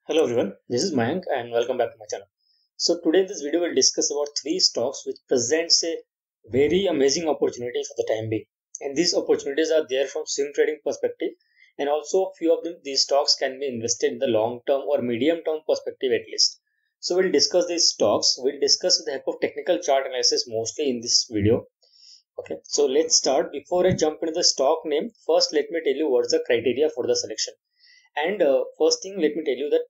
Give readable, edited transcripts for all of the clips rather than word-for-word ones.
Hello everyone, this is Mayank and welcome back to my channel. So today in this video we'll discuss about three stocks which presents a very amazing opportunity for the time being. And these opportunities are there from swing trading perspective, and also few of them these stocks can be invested in the long term or medium term perspective at least. So we'll discuss these stocks. We'll discuss with the help of technical chart analysis mostly in this video. Okay, so let's start. Before I jump into the stock name, first let me tell you what's the criteria for the selection. And first thing, let me tell you that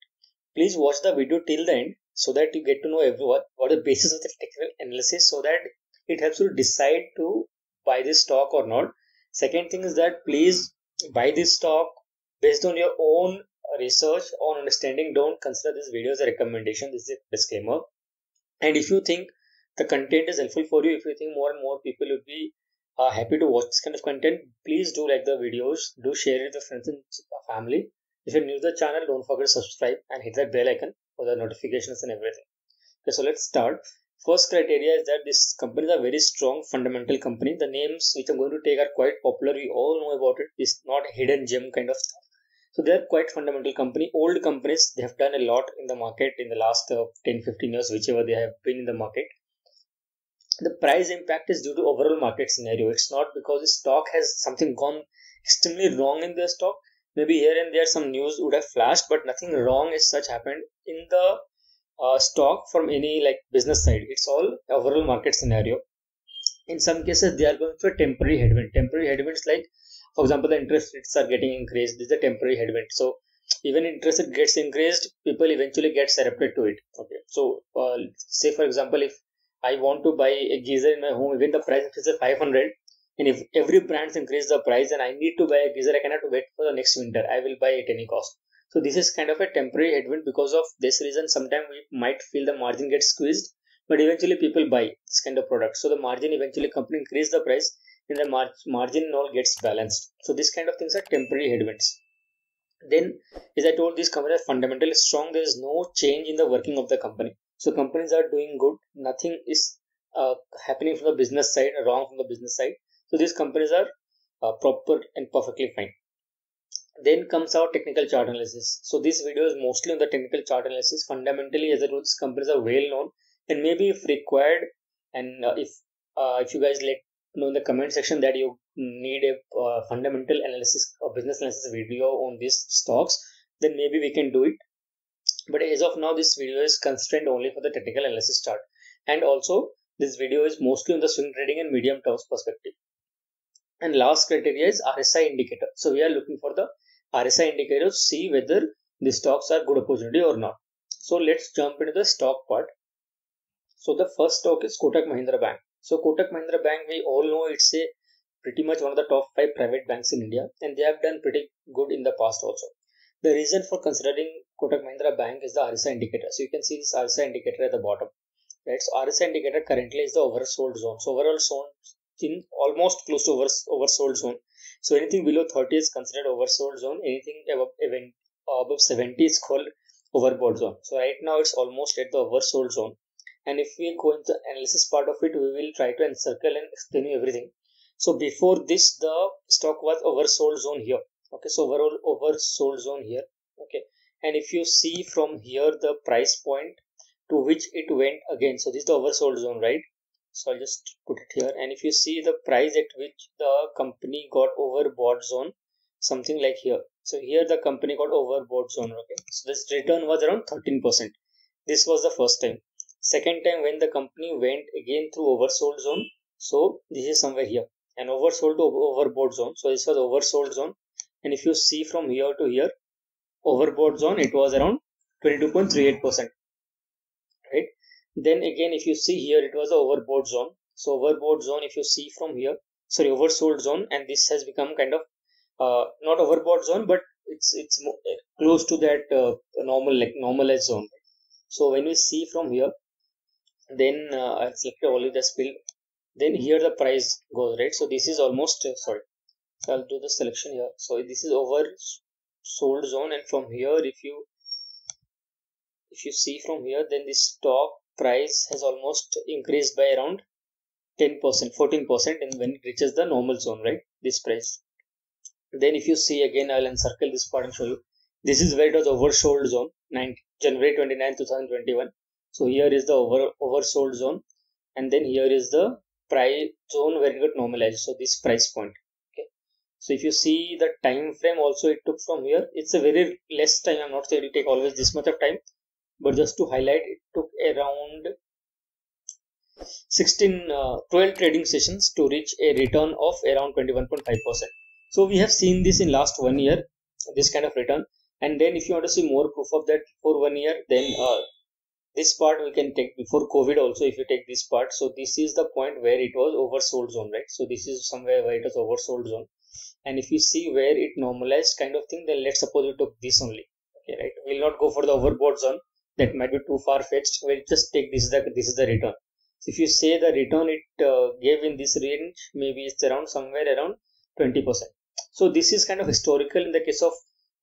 please watch the video till the end so that you get to know everyone what the basis of the technical analysis, so that it helps you decide to buy this stock or not. Second thing is that please buy this stock based on your own research, own understanding. Don't consider this video as a recommendation. This is a disclaimer. And if you think the content is helpful for you, if you think more and more people would be happy to watch this kind of content, please do like the videos, do share it with friends and family. If you're new to the channel, don't forget to subscribe and hit that bell icon for the notifications and everything. Okay, so let's start. First criteria is that this company is a very strong fundamental company. The names which I'm going to take are quite popular. We all know about it. It's not a hidden gem kind of stuff. So they're quite fundamental company. Old companies, they have done a lot in the market in the last 10-15 years, whichever they have been in the market. The price impact is due to overall market scenario. It's not because the stock has something gone extremely wrong in the stock. Maybe here and there some news would have flashed, but nothing wrong as such happened in the stock from any like business side. It's all overall market scenario. In some cases, they are going through a temporary headwind. Temporary headwinds like, for example, the interest rates are getting increased. This is a temporary headwind. So even interest rate gets increased, people eventually get adapted to it. Okay. So say for example, if I want to buy a geyser in my home, even the price is 500. And if every brand increase the price and I need to buy a geyser, I cannot wait for the next winter. I will buy at any cost. So this is kind of a temporary headwind. Because of this reason, sometimes we might feel the margin gets squeezed, but eventually people buy this kind of product. So the margin eventually company increase the price and the margin all gets balanced. So this kind of things are temporary headwinds. Then, as I told, this company is fundamentally strong. There is no change in the working of the company. So companies are doing good. Nothing is happening from the business side, wrong from the business side. So these companies are proper and perfectly fine. Then comes our technical chart analysis. So this video is mostly on the technical chart analysis. Fundamentally, as I told, these companies are well known, and maybe if required, and if you guys let know in the comment section that you need a fundamental analysis or business analysis video on these stocks, then maybe we can do it. But as of now, this video is constrained only for the technical analysis chart, and also this video is mostly on the swing trading and medium term perspective. And last criteria is RSI indicator. So we are looking for the RSI indicator to see whether the stocks are good opportunity or not. So let's jump into the stock part. So the first stock is Kotak Mahindra Bank. So Kotak Mahindra Bank, we all know it's a pretty much one of the top 5 private banks in India, and they have done pretty good in the past also. The reason for considering Kotak Mahindra Bank is the RSI indicator. So you can see this RSI indicator at the bottom. Right? So RSI indicator currently is the oversold zone. So overall zone in almost close to oversold zone. So anything below 30 is considered oversold zone. Anything above 70 is called overbought zone. So right now it's almost at the oversold zone. And if we go into the analysis part of it, we will try to encircle and explain you everything. So before this, the stock was oversold zone here. Okay, so overall oversold zone here. Okay, and if you see from here the price point to which it went again, so this is the oversold zone, right? So I'll just put it here, and if you see the price at which the company got overbought zone, something like here. So here the company got overbought zone. Okay, so this return was around 13%. This was the first time. Second time when the company went again through oversold zone. So this is somewhere here, and oversold to overbought zone. So this was oversold zone, and if you see from here to here, overbought zone, it was around 22.38%. Right? Then again, if you see here, it was the overbought zone. So overbought zone, if you see from here, sorry, oversold zone, and this has become kind of not overbought zone, but it's close to that normalized zone. So when we see from here, then I've selected only the spill. Then here the price goes, right. So this is almost sorry. So I'll do the selection here. So this is oversold zone, and from here, if you see from here, then the stock price has almost increased by around 10%, 14%, and when it reaches the normal zone, right, this price. Then if you see again, I'll encircle this part and show you. This is where it was oversold zone. January 29, 2021. So here is the oversold zone, and then here is the price zone where it got normalized. So this price point. Okay. So if you see the time frame also, it took from here. It's a very less time. I'm not saying it will take always this much of time, but just to highlight, it took around 12 trading sessions to reach a return of around 21.5%. So we have seen this in last 1 year, this kind of return. And then if you want to see more proof of that for 1 year, then this part we can take before COVID also. If you take this part, so this is the point where it was oversold zone, right? So this is somewhere where it was oversold zone. And if you see where it normalized kind of thing, then let's suppose we took this only. Okay, right? We'll not go for the overbought zone. That might be too far fetched. We'll just take this is the return. So if you say the return it gave in this range, maybe it's around somewhere around 20%. So this is kind of historical in the case of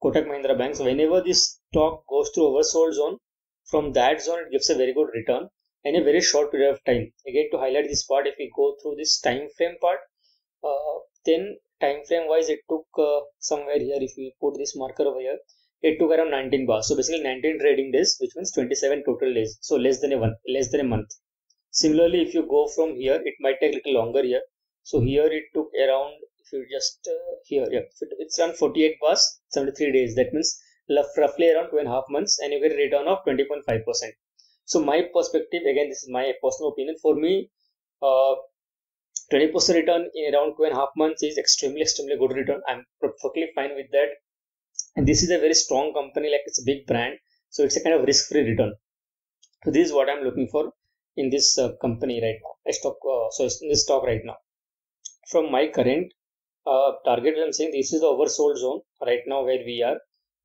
Kotak Mahindra Bank. So whenever this stock goes through oversold zone, from that zone it gives a very good return in a very short period of time. Again, to highlight this part, if we go through this time frame part, then time frame wise it took somewhere here, if we put this marker over here, it took around 19 bars. So basically 19 trading days, which means 27 total days. So less than a month. Similarly, if you go from here, it might take a little longer here. So here it took around, if you just it's around 48 bars, 73 days. That means roughly around 2.5 months, and you get a return of 20.5%. So my perspective, again, this is my personal opinion. For me, 20% return in around 2.5 months is extremely good return. I'm perfectly fine with that. And this is a very strong company, like it's a big brand. So it's a kind of risk-free return. So this is what I'm looking for in this company right now. In this stock right now. From my current target, I'm saying this is the oversold zone right now where we are.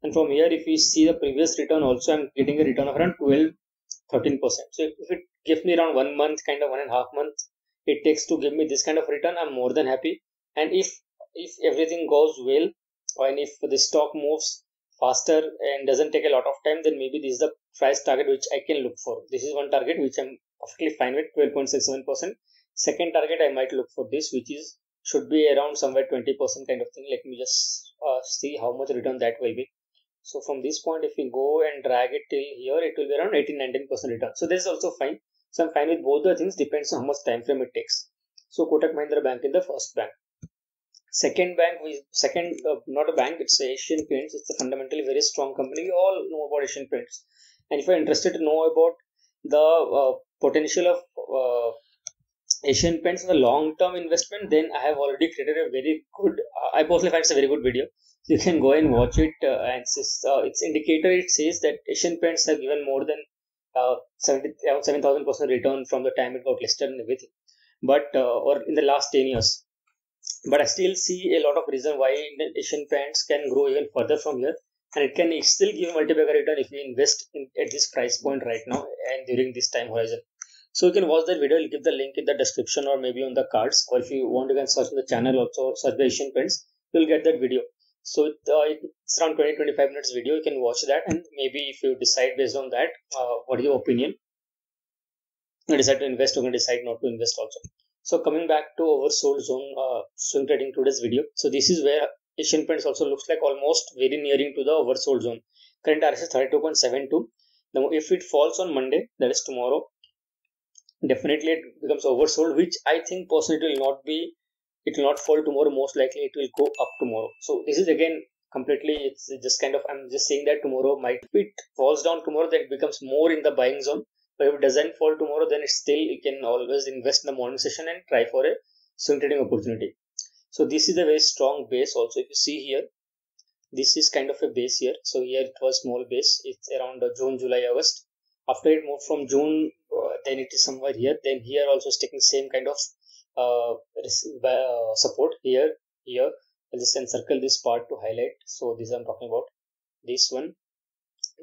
And from here, if we see the previous return also, I'm getting a return of around 12-13%. So if it gives me around 1 month, kind of 1.5 months, it takes to give me this kind of return, I'm more than happy. And if everything goes well, and if the stock moves faster and doesn't take a lot of time, then maybe this is the price target which I can look for. This is one target which I'm perfectly fine with, 12.67%. Second target I might look for this, which should be around somewhere 20% kind of thing. Let me just see how much return that will be. So from this point, if we go and drag it till here, it will be around 18-19% return. So this is also fine. So I'm fine with both the things, depends on how much time frame it takes. So Kotak Mahindra Bank is the first bank. Second bank, not a bank, it's Asian Paints. It's a fundamentally very strong company. We all know about Asian Paints. And if you're interested to know about the potential of Asian Paints in the long-term investment, then I have already created a very good, I personally find it's a very good video. So you can go and watch it, and its indicator, it says that Asian Paints have given more than 7,000% return from the time it got listed and everything. But, or in the last 10 years. But I still see a lot of reason why Asian Paints can grow even further from here, and it can still give multiplier return if you invest at this price point right now and during this time horizon. So you can watch that video. I'll give the link in the description or maybe on the cards, or if you want, you can search in the channel also, search by Asian Paints, you'll get that video. So it's around 20-25 minutes video. You can watch that, and maybe if you decide based on that, what is your opinion? You decide to invest, or you can decide not to invest also. So coming back to oversold zone swing trading today's video. So this is where Asian Paints also looks like almost very nearing to the oversold zone. Current RSI is 32.72. Now if it falls on Monday, that is tomorrow, definitely it becomes oversold, which I think personally it will not fall tomorrow. Most likely it will go up tomorrow. So this is again completely, it's just kind of, I'm just saying that tomorrow if it falls down tomorrow, then it becomes more in the buying zone. But if it doesn't fall tomorrow, then it's still, you can always invest in the morning session and try for a swing trading opportunity. So this is a very strong base also. If you see here, this is kind of a base here. So here it was small base. It's around June, July, August. After it moved from June, then it is somewhere here. Then here also is taking same kind of support here. I'll just encircle this part to highlight. So this I'm talking about this one.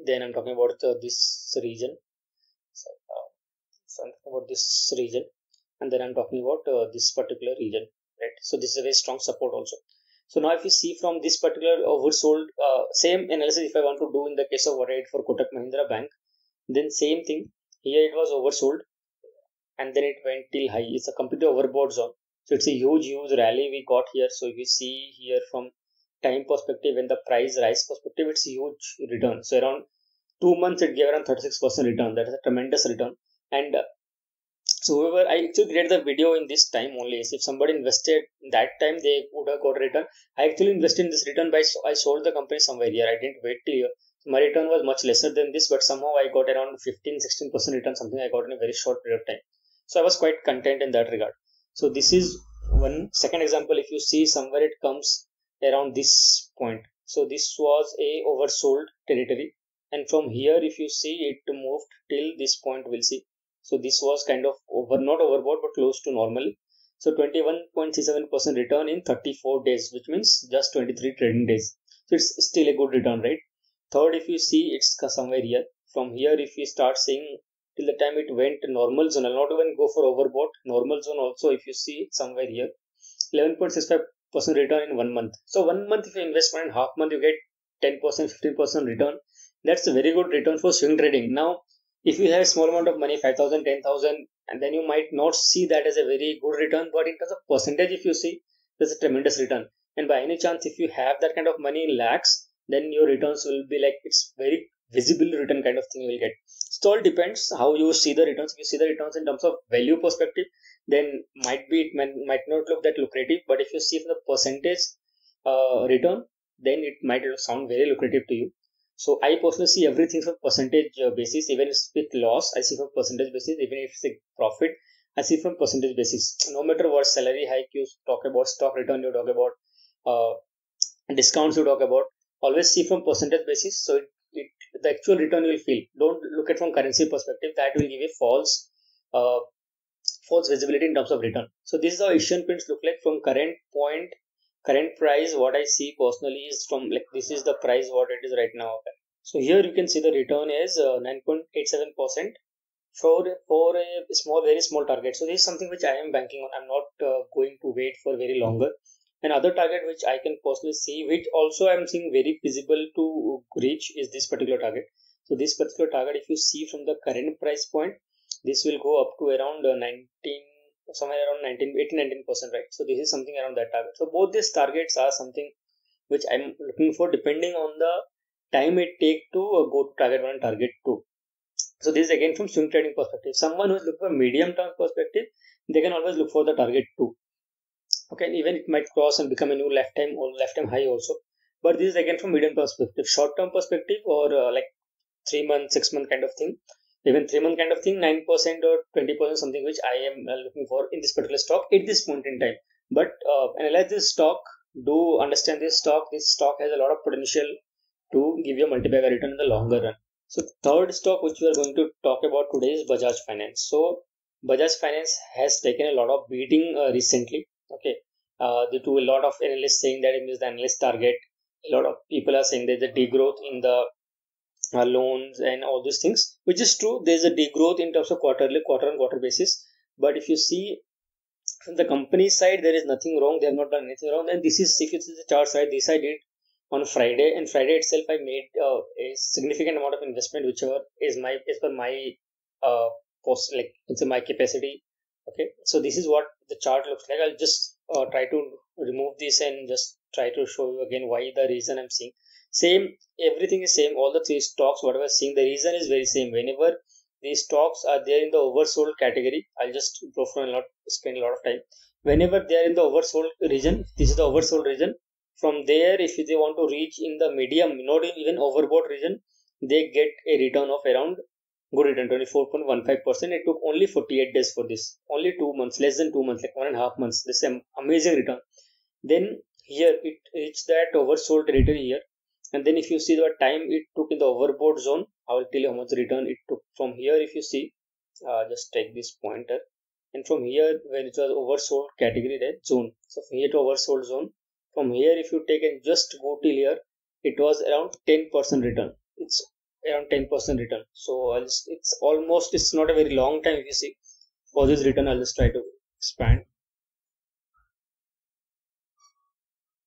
Then I'm talking about this region. So I'm talking about this region, and then I'm talking about this particular region, right? So this is a very strong support also. So now if you see from this particular oversold, same analysis if I want to do in the case of what I did for Kotak Mahindra Bank, then same thing. Here it was oversold, and then it went till high. It's a completely overbought zone. So it's a huge rally we got here. So if you see here from time perspective and the price rise perspective, it's a huge return. So around 2 months it gave around 36% return. That is a tremendous return. And so whoever, I actually created the video in this time only. So if somebody invested that time, they would have got a return. I actually invested in this return by I sold the company somewhere here. I didn't wait till here. So my return was much lesser than this, but somehow I got around 15-16% return, something I got in a very short period of time. So I was quite content in that regard. So this is one second example. If you see somewhere it comes around this point. So this was a oversold territory, and from here if you see it moved till this point, we'll see. So this was kind of not overbought, but close to normal. So 21.37% return in 34 days, which means just 23 trading days. So it's still a good return, right? Third, if you see, it's somewhere here. From here, if you start seeing till the time it went normal zone, I'll not even go for overbought. Normal zone also, if you see somewhere here, 11.65% return in 1 month. So 1 month, if you invest 1.5 month, you get 10%, 15% return. That's a very good return for swing trading. Now, if you have a small amount of money, 5,000, 10,000, and then you might not see that as a very good return, but in terms of percentage, if you see, there's a tremendous return. And by any chance, if you have that kind of money in lakhs, then your returns will be like, it's very visible return kind of thing you will get. It all depends how you see the returns. If you see the returns in terms of value perspective, then it might not look that lucrative. But if you see from the percentage return, then it might sound very lucrative to you. So I personally see everything from percentage basis. Even if it's with loss, I see from percentage basis. Even if it's a profit, I see from percentage basis. No matter what salary hike you talk about, stock return you talk about, discounts you talk about, always see from percentage basis. So the actual return you will feel. Don't look at from currency perspective. That will give a false visibility in terms of return. So this is how Asian prints look like from current point. Current price, what I see personally is from like this is the price what it is right now. Okay. So here you can see the return is 9.87% for a very small target. So this is something which I am banking on. I'm not going to wait for very longer. Another target which I can personally see, which also I'm seeing very feasible to reach, is this particular target. So this particular target, if you see from the current price point, this will go up to around 18-19%, right? So this is something around that target. So both these targets are something which I'm looking for depending on the time it take to go to target 1 and target 2. So this is again from swing trading perspective. Someone who is looking for medium term perspective, they can always look for the target 2. Okay, even it might cross and become a new lifetime high also. But this is again from medium perspective. Short term perspective or like 3 months, 6 month kind of thing. Even 3 month kind of thing, 9% or 20%, something which I am looking for in this particular stock at this point in time. But analyze this stock, do understand this stock. This stock has a lot of potential to give you a multi-bagger return in the longer run. So third stock which we are going to talk about today is Bajaj Finance. So Bajaj Finance has taken a lot of beating recently. Okay, due to a lot of analysts saying that it is the analyst target. A lot of people are saying there's a degrowth in the loans and all these things, which is true. There's a degrowth in terms of quarter-on-quarter basis. But if you see from the company side, there is nothing wrong. They have not done anything wrong. And this is, if you see the chart side, this I did on Friday, and Friday itself I made a significant amount of investment, whichever is per my post, like it's my capacity. Okay, so this is what the chart looks like. I'll just try to remove this and just try to show you again why the reason I'm seeing. Same, everything is same. All the three stocks, whatever I'm seeing, the reason is very same. Whenever these stocks are there in the oversold category, I'll just go for not spend a lot of time. Whenever they are in the oversold region, this is the oversold region. From there, if they want to reach in the medium, not even overbought region, they get a return of around good return 24.15%. It took only 48 days for this, only 2 months, less than 2 months, like 1.5 months. This is an amazing return. Then here it reached that oversold territory here. And then if you see the time it took in the overbought zone, I will tell you how much return it took. From here, if you see, just take this pointer, and from here when it was oversold category, that zone. So from here to oversold zone, from here if you take and just go till here, it was around 10% return. It's around 10% return. So it's not a very long time. If you see for this return, I'll just try to expand.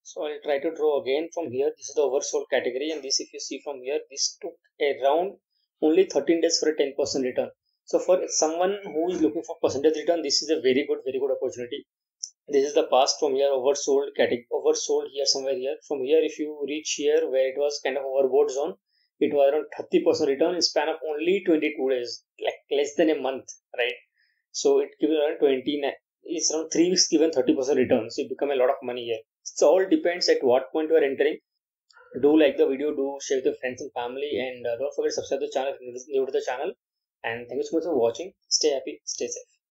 So I'll try to draw again from here. This is the oversold category, and this, if you see from here, this took around only 13 days for a 10% return. So for someone who is looking for percentage return, this is a very good opportunity. This is the past. From here, oversold here somewhere here. From here, if you reach here where it was kind of overbought zone, it was around 30% return in span of only 22 days, like less than a month, right? So it gives around 29. It's around 3 weeks given 30% return. So it become a lot of money here. It all depends at what point you are entering. Do like the video, do share with your friends and family, and don't forget to subscribe to the channel if you're new to the channel. And thank you so much for watching. Stay happy, stay safe.